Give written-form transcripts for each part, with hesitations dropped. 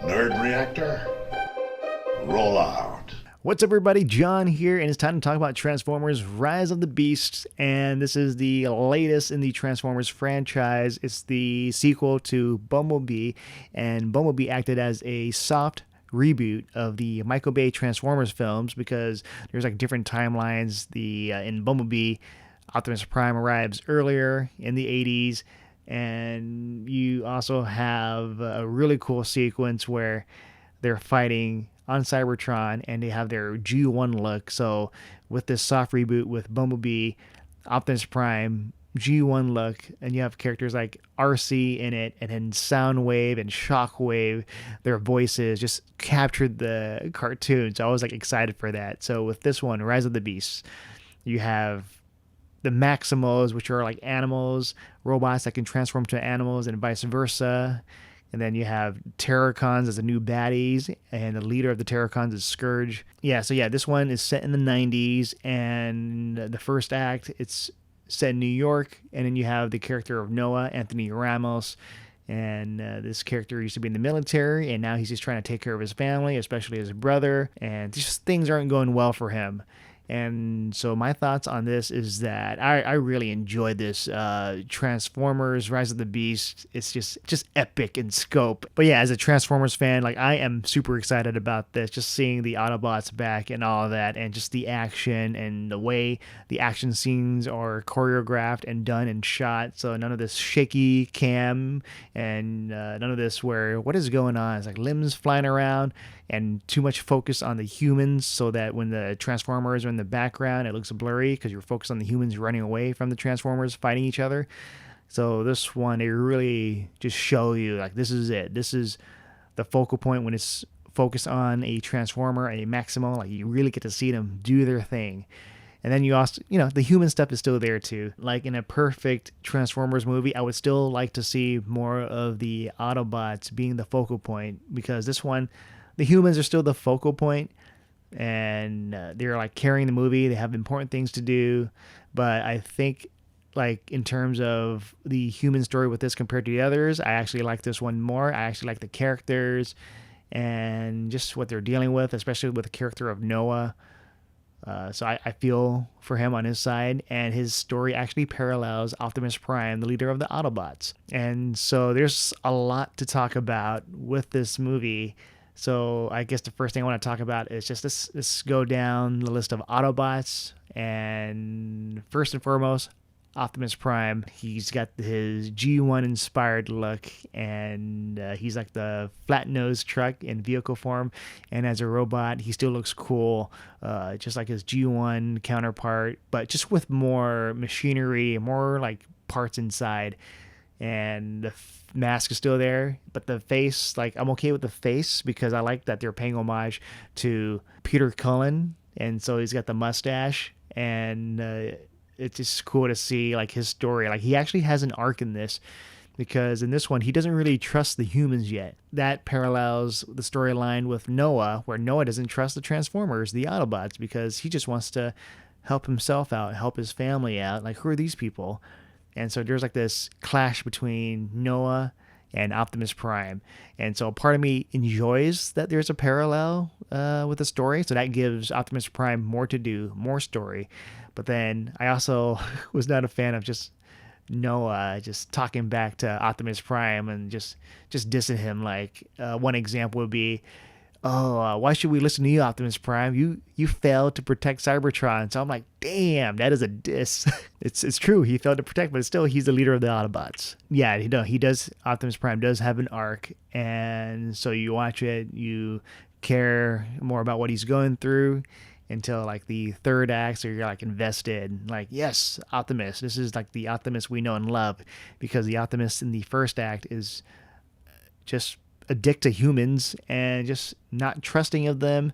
Nerd Reactor, roll out. What's up, everybody? John here, and it's time to talk about Transformers Rise of the Beasts, and this is the latest in the Transformers franchise. It's the sequel to Bumblebee, and Bumblebee acted as a soft reboot of the Michael Bay Transformers films because there's like different timelines. In Bumblebee, Optimus Prime arrives earlier in the 80s, and you also have a really cool sequence where they're fighting on Cybertron and they have their G1 look. So with this soft reboot with Bumblebee, Optimus Prime, G1 look, and you have characters like RC in it, and then Soundwave and Shockwave, their voices just captured the cartoon. So I was like excited for that. So with this one, Rise of the Beasts, you have the Maximals, which are like animals, robots that can transform to animals and vice versa. And then you have Terrorcons as the new baddies, and the leader of the Terrorcons is Scourge. This one is set in the 90s, and the first act, it's set in New York, and then you have the character of Noah, Anthony Ramos, and this character used to be in the military, and now he's just trying to take care of his family, especially his brother, and just things aren't going well for him. And so my thoughts on this is that I really enjoyed this Transformers Rise of the Beast. It's just epic in scope. But yeah, as a Transformers fan, like I am super excited about this, just seeing the Autobots back and all of that, and just the action and the way the action scenes are choreographed and done and shot. So none of this shaky cam and none of this where what is going on? It's like limbs flying around and too much focus on the humans, so that when the Transformers are in the background, it looks blurry because you're focused on the humans running away from the Transformers fighting each other. So this one, it really just show you like this is it. This is the focal point when it's focused on a Transformer, a Maximal. Like you really get to see them do their thing. And then you also, the human stuff is still there too. Like in a perfect Transformers movie, I would still like to see more of the Autobots being the focal point, because this one, the humans are still the focal point, and they're like carrying the movie. They have important things to do, but I think like in terms of the human story with this compared to the others, I actually like this one more. I actually like the characters and just what they're dealing with, especially with the character of Noah. So I feel for him on his side, and his story actually parallels Optimus Prime, the leader of the Autobots. And so there's a lot to talk about with this movie. So I guess the first thing I want to talk about is just let's go down the list of Autobots. And first and foremost, Optimus Prime. He's got his G1 inspired look, and he's like the flat nosed truck in vehicle form. And as a robot, he still looks cool, just like his G1 counterpart, but just with more machinery, more like parts inside. And the mask is still there, but the face, like I'm okay with the face because I like that they're paying homage to Peter Cullen, and so he's got the mustache, and it's just cool to see like his story. Like he actually has an arc in this, because in this one he doesn't really trust the humans yet. That parallels the storyline with Noah, where Noah doesn't trust the Transformers, the Autobots, because he just wants to help himself out, help his family out. Like, who are these people? And so there's like this clash between Noah and Optimus Prime. And so part of me enjoys that there's a parallel with the story. So that gives Optimus Prime more to do, more story. But then I also was not a fan of just Noah just talking back to Optimus Prime and just dissing him. Like one example would be, why should we listen to you, Optimus Prime? You failed to protect Cybertron. So I'm like, damn, that is a diss. It's true, he failed to protect, but still, he's the leader of the Autobots. Yeah, he does. Optimus Prime does have an arc, and so you watch it, you care more about what he's going through until like the third act, so you're like invested. Like, yes, Optimus. This is like the Optimus we know and love, because the Optimus in the first act is just a dick to humans and just not trusting of them.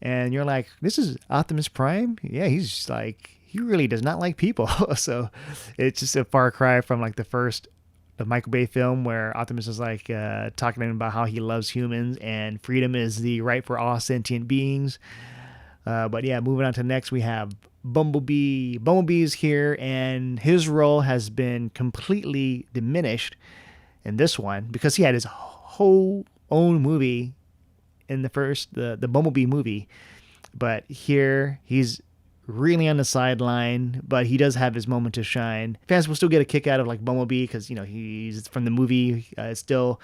And you're like, this is Optimus Prime? Yeah, he's like, he really does not like people. So it's just a far cry from like the Michael Bay film, where Optimus is like talking to him about how he loves humans and freedom is the right for all sentient beings. But yeah, moving on to next, we have Bumblebee. Bumblebee's here, and his role has been completely diminished in this one because he had his whole own movie in the Bumblebee movie, but here he's really on the sideline, but he does have his moment to shine. Fans will still get a kick out of like Bumblebee because he's from the movie. It's still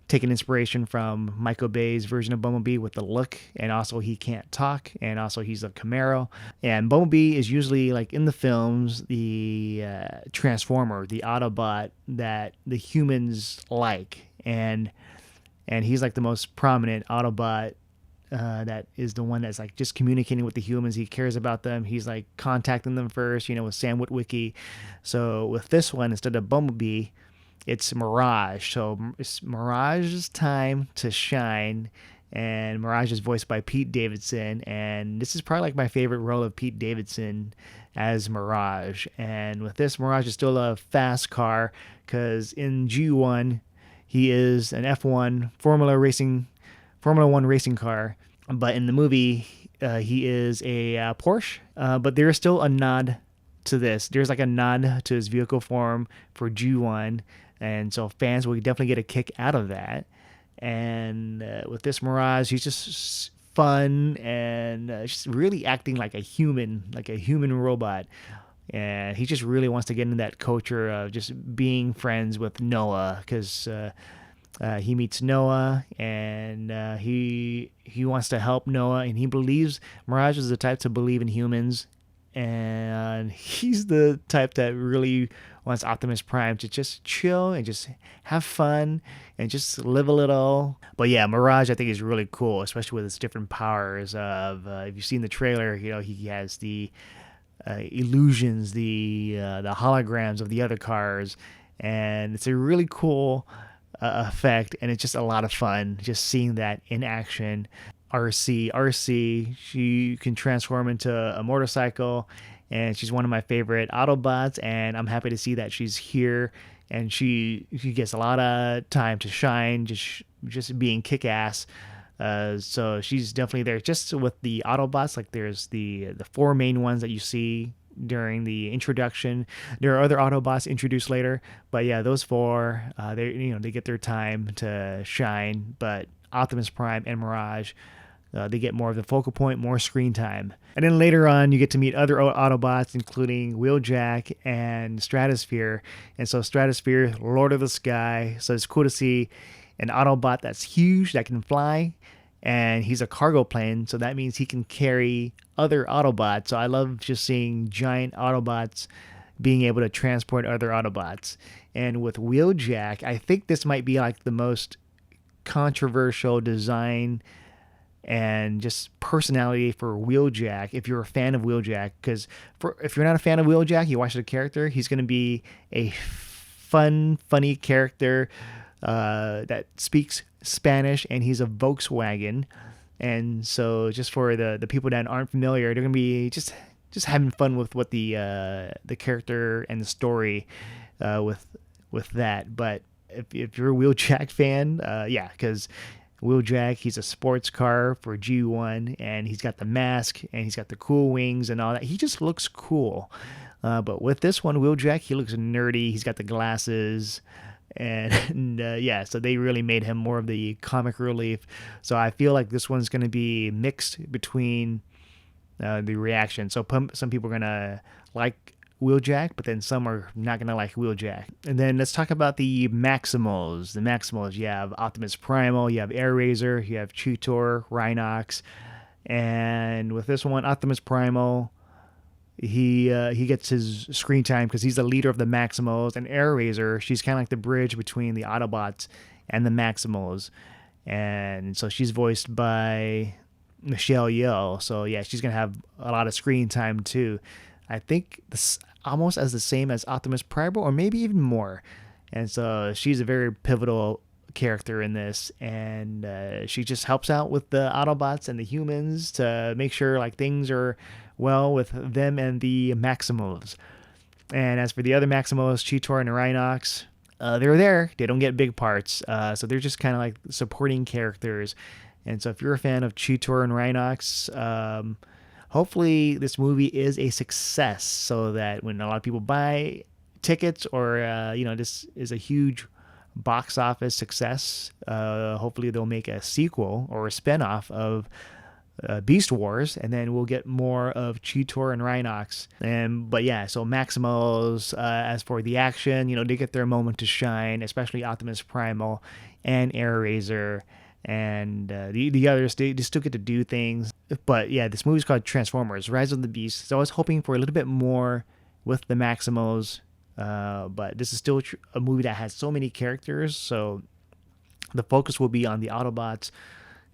taking inspiration from Michael Bay's version of Bumblebee with the look, and also he can't talk, and also he's a Camaro. And Bumblebee is usually like in the films the Transformer, the Autobot that the humans like, and he's like the most prominent Autobot. That is the one that's like just communicating with the humans. He cares about them. He's like contacting them first, with Sam Witwicky. So with this one, instead of Bumblebee, it's Mirage. So it's Mirage's time to shine. And Mirage is voiced by Pete Davidson. And this is probably like my favorite role of Pete Davidson as Mirage. And with this, Mirage is still a fast car because in G1, he is an F1 Formula 1 racing car, but in the movie, he is a Porsche. But there is still a nod to this. There's like a nod to his vehicle form for G1, and so fans will definitely get a kick out of that. And with this Mirage, he's just fun and just really acting like a human robot. And he just really wants to get into that culture of just being friends with Noah because he meets Noah, and he wants to help Noah, and he believes Mirage is the type to believe in humans, and he's the type that really wants Optimus Prime to just chill and just have fun and just live a little. But yeah, Mirage I think is really cool, especially with his different powers. If you've seen the trailer, he has the illusions, the holograms of the other cars, and it's a really cool effect, and it's just a lot of fun just seeing that in action. RC, she can transform into a motorcycle, and she's one of my favorite Autobots, and I'm happy to see that she's here, and she gets a lot of time to shine, just being kick-ass. So she's definitely there. Just with the Autobots, like there's the four main ones that you see during the introduction. There are other Autobots introduced later, but yeah, those four, they get their time to shine. But Optimus Prime and Mirage, they get more of the focal point, more screen time. And then later on, you get to meet other Autobots, including Wheeljack and Stratosphere. And so Stratosphere, Lord of the Sky. So it's cool to see an Autobot that's huge, that can fly, and he's a cargo plane, so that means he can carry other Autobots. So I love just seeing giant Autobots being able to transport other Autobots. And with Wheeljack, I think this might be like the most controversial design and just personality for Wheeljack, if you're a fan of Wheeljack. Because if you're not a fan of Wheeljack, you watch the character, he's going to be a funny character that speaks Spanish, and he's a Volkswagen. And so just for the people that aren't familiar, they're gonna be just having fun with what the character and the story with that. But if you're a Wheeljack fan, yeah, because Wheeljack, he's a sports car for G1, and he's got the mask, and he's got the cool wings and all that. He just looks cool. But with this one, Wheeljack, he looks nerdy. He's got the glasses. And yeah, so they really made him more of the comic relief. So I feel like this one's going to be mixed between the reaction. So some people are going to like Wheeljack, but then some are not going to like Wheeljack. And then let's talk about the Maximals. The Maximals, you have Optimus Primal, you have Air Razor, you have Cheetor, Rhinox. And with this one, Optimus Primal, he gets his screen time because he's the leader of the Maximals, and Air Razor, she's kind of like the bridge between the Autobots and the Maximals, and so she's voiced by Michelle Yeoh. So yeah, she's gonna have a lot of screen time too. I think this almost as the same as Optimus Prime, or maybe even more. And so she's a very pivotal character in this, and she just helps out with the Autobots and the humans to make sure like things are well with them and the Maximals. And as for the other Maximals, Cheetor and Rhinox, they're there. They don't get big parts, so they're just kind of like supporting characters. And so if you're a fan of Cheetor and Rhinox, hopefully this movie is a success, so that when a lot of people buy tickets, or this is a huge box office success. Hopefully they'll make a sequel or a spinoff of Beast Wars, and then we'll get more of Cheetor and Rhinox. But yeah, so Maximals, as for the action, they get their moment to shine, especially Optimus Primal and Airazor. And the others, they still get to do things. But yeah, this movie's called Transformers Rise of the Beast. So I was hoping for a little bit more with the Maximals. But this is still a movie that has so many characters. So the focus will be on the Autobots,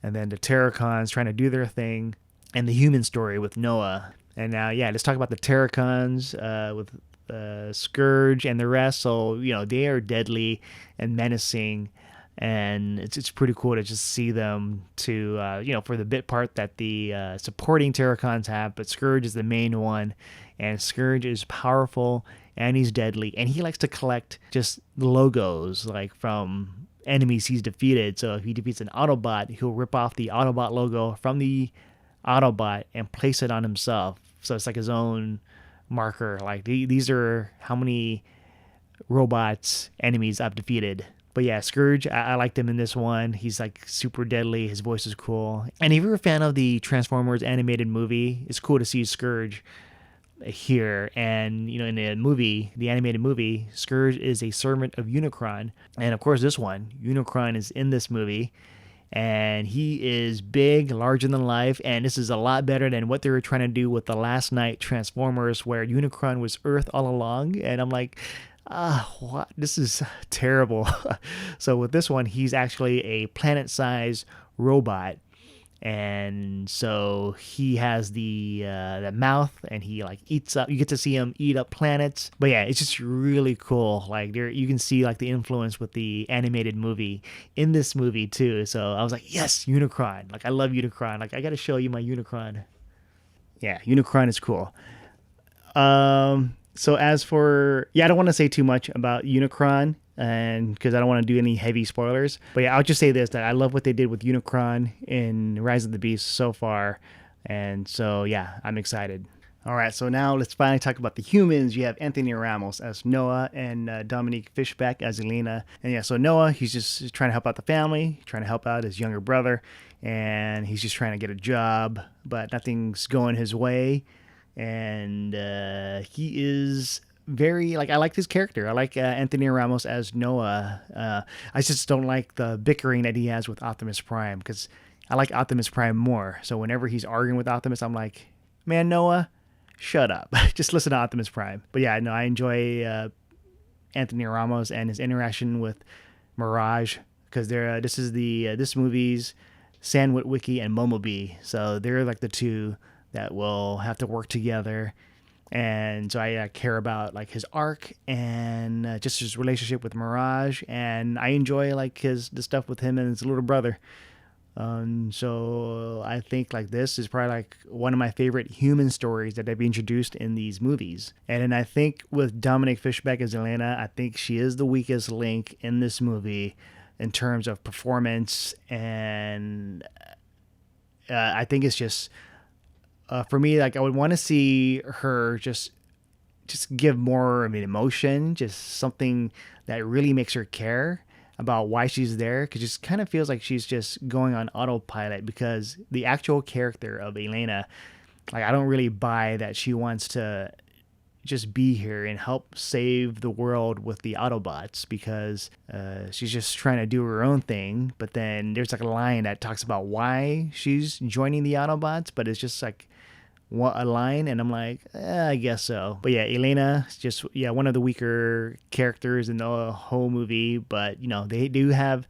and then the Terracons trying to do their thing, and the human story with Noah. And now, let's talk about the Terracons with Scourge and the rest. So, they are deadly and menacing, and it's pretty cool to just see them for the bit part that the supporting Terracons have, but Scourge is the main one, and Scourge is powerful, and he's deadly, and he likes to collect just logos, like from enemies he's defeated. So if he defeats an Autobot, he'll rip off the Autobot logo from the Autobot and place it on himself. So it's like his own marker. Like these are how many robots, enemies I've defeated. But yeah, Scourge, I liked him in this one. He's like super deadly. His voice is cool. And if you're a fan of the Transformers animated movie, it's cool to see Scourge here. And in the animated movie, Scourge is a servant of Unicron, and of course this one, Unicron is in this movie, and he is big, larger than life, and this is a lot better than what they were trying to do with the Last Night Transformers, where Unicron was Earth all along. And I'm like, what? This is terrible. So with this one, he's actually a planet-sized robot. And so he has the mouth, and he like eats up. You get to see him eat up planets. But yeah, it's just really cool. Like you can see like the influence with the animated movie in this movie too. So I was like, yes, Unicron. Like I love Unicron. Like I got to show you my Unicron. Yeah, Unicron is cool. So as for I don't want to say too much about Unicron, and because I don't want to do any heavy spoilers. But yeah, I'll just say this, that I love what they did with Unicron in Rise of the Beast so far. And so, yeah, I'm excited. All right, so now let's finally talk about the humans. You have Anthony Ramos as Noah, and Dominique Fishback as Elena. And yeah, so Noah, he's just trying to help out the family, trying to help out his younger brother, and he's just trying to get a job, but nothing's going his way. And he is very, I like his character. I like Anthony Ramos as Noah. I just don't like the bickering that he has with Optimus Prime, because I like Optimus Prime more. So whenever he's arguing with Optimus, I'm like, man, Noah, shut up. Just listen to Optimus Prime. But yeah, no, I enjoy Anthony Ramos and his interaction with Mirage, because this movie's Sam Witwicky and Bumblebee. So they're like the two that will have to work together. And so I care about like his arc and just his relationship with Mirage, and I enjoy like the stuff with him and his little brother. So I think like this is probably like one of my favorite human stories that they've introduced in these movies. And then I think with Dominique Fishback as Elena, I think she is the weakest link in this movie in terms of performance, and I think it's just. For me, like I would want to see her just give more emotion, just something that really makes her care about why she's there, because it just kind of feels like she's just going on autopilot, because the actual character of Elena, like I don't really buy that she wants to just be here and help save the world with the Autobots, because she's just trying to do her own thing. But then there's like a line that talks about why she's joining the Autobots, but it's just like a line, and I'm like, I guess so. But yeah, Elena is just one of the weaker characters in the whole movie. But they do have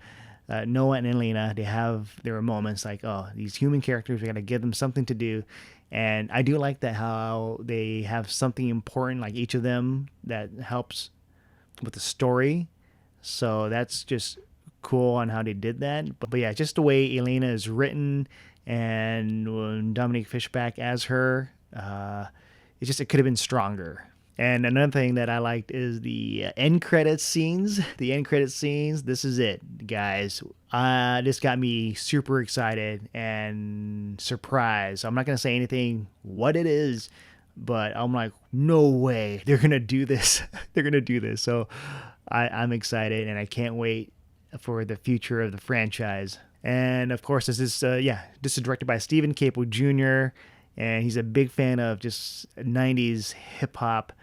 Noah and Elena. They have their moments like, oh, these human characters, we got to give them something to do. And I do like that how they have something important, like each of them, that helps with the story. So that's just cool on how they did that. But yeah, just the way Elena is written, and Dominique Fishback as her, it could have been stronger. And another thing that I liked is the end credits scenes. The end credits scenes, this is it, guys. This got me super excited and surprised. I'm not going to say anything what it is, but I'm like, no way. They're going to do this. They're going to do this. So I'm excited, and I can't wait for the future of the franchise. And of course, this is directed by Stephen Caple Jr., and he's a big fan of just 90s hip hop.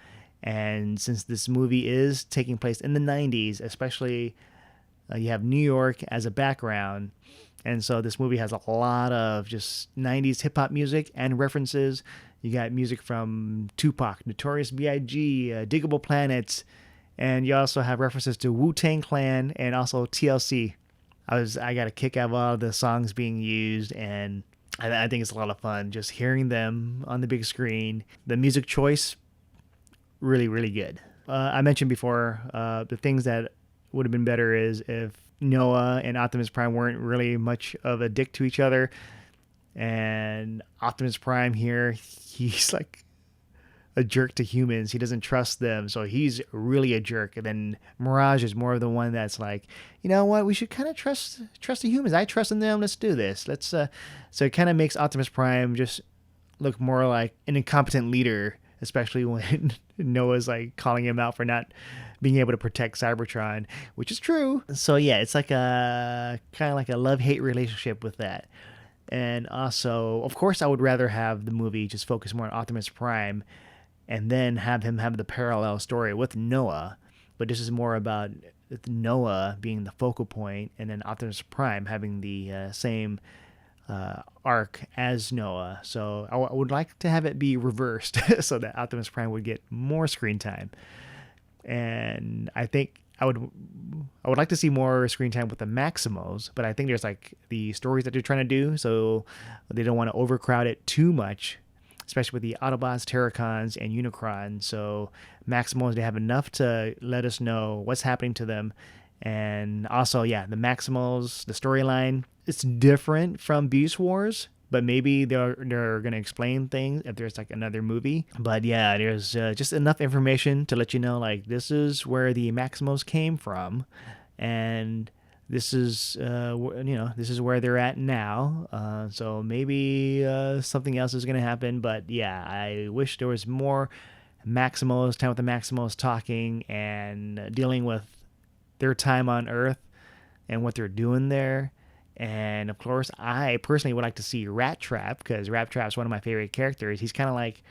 And since this movie is taking place in the 90s, especially you have New York as a background, and so this movie has a lot of just 90s hip hop music and references. You got music from Tupac, Notorious B.I.G., Diggable Planets, and you also have references to Wu-Tang Clan and also TLC. I got a kick out of all of the songs being used, and I think it's a lot of fun just hearing them on the big screen. The music choice, really, really good. I mentioned before, the things that would have been better is if Noah and Optimus Prime weren't really much of a dick to each other. And Optimus Prime here, he's like a jerk to humans. He doesn't trust them, so he's really a jerk. And then Mirage is more of the one that's like, you know what, we should kind of trust the humans. I trust in them. Let's do this. So it kind of makes Optimus Prime just look more like an incompetent leader, especially when Noah's like calling him out for not being able to protect Cybertron, which is true. So yeah, it's like a kind of like a love-hate relationship with that. And also, of course, I would rather have the movie just focus more on Optimus Prime and then have him have the parallel story with Noah. But this is more about Noah being the focal point and then Optimus Prime having the same arc as Noah. So I would like to have it be reversed so that Optimus Prime would get more screen time. And I think I would like to see more screen time with the Maximals, but I think there's like the stories that they're trying to do, so they don't want to overcrowd it too much, especially with the Autobots, Terracons, and Unicron. So Maximals, they have enough to let us know what's happening to them. And also, yeah, the Maximals, the storyline, it's different from Beast Wars, but maybe they're going to explain things if there's like another movie. But yeah, there's just enough information to let you know, like, this is where the Maximals came from, and this is this is where they're at now. So maybe something else is going to happen. But yeah, I wish there was more Maximals, time with the Maximals talking and dealing with their time on Earth and what they're doing there. And of course, I personally would like to see Rat Trap, because Rat Trap is one of my favorite characters. He's kind of like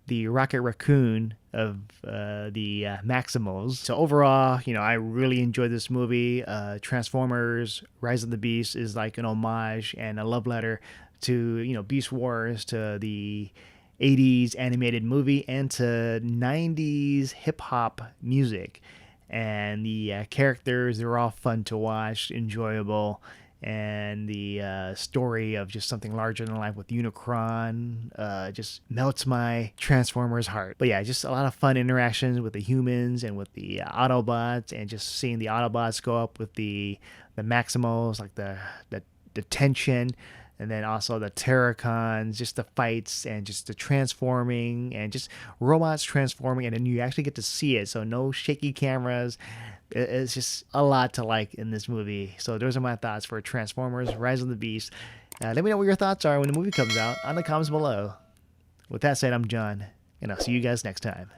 the Rocket Raccoon of the Maximals. So overall, I really enjoyed this movie. Transformers: Rise of the Beast is like an homage and a love letter to Beast Wars, to the 80s animated movie, and to 90s hip hop music. And the characters, they're all fun to watch, enjoyable. And the story of just something larger than life with Unicron just melts my Transformers heart. But yeah, just a lot of fun interactions with the humans and with the Autobots, and just seeing the Autobots go up with the Maximals, like the tension, and then also the Terracons, just the fights and just the transforming and just robots transforming, and then you actually get to see it. So no shaky cameras. It's just a lot to like in this movie. So those are my thoughts for Transformers: Rise of the Beast. Let me know what your thoughts are when the movie comes out on the comments below. With that said, I'm John, and I'll see you guys next time.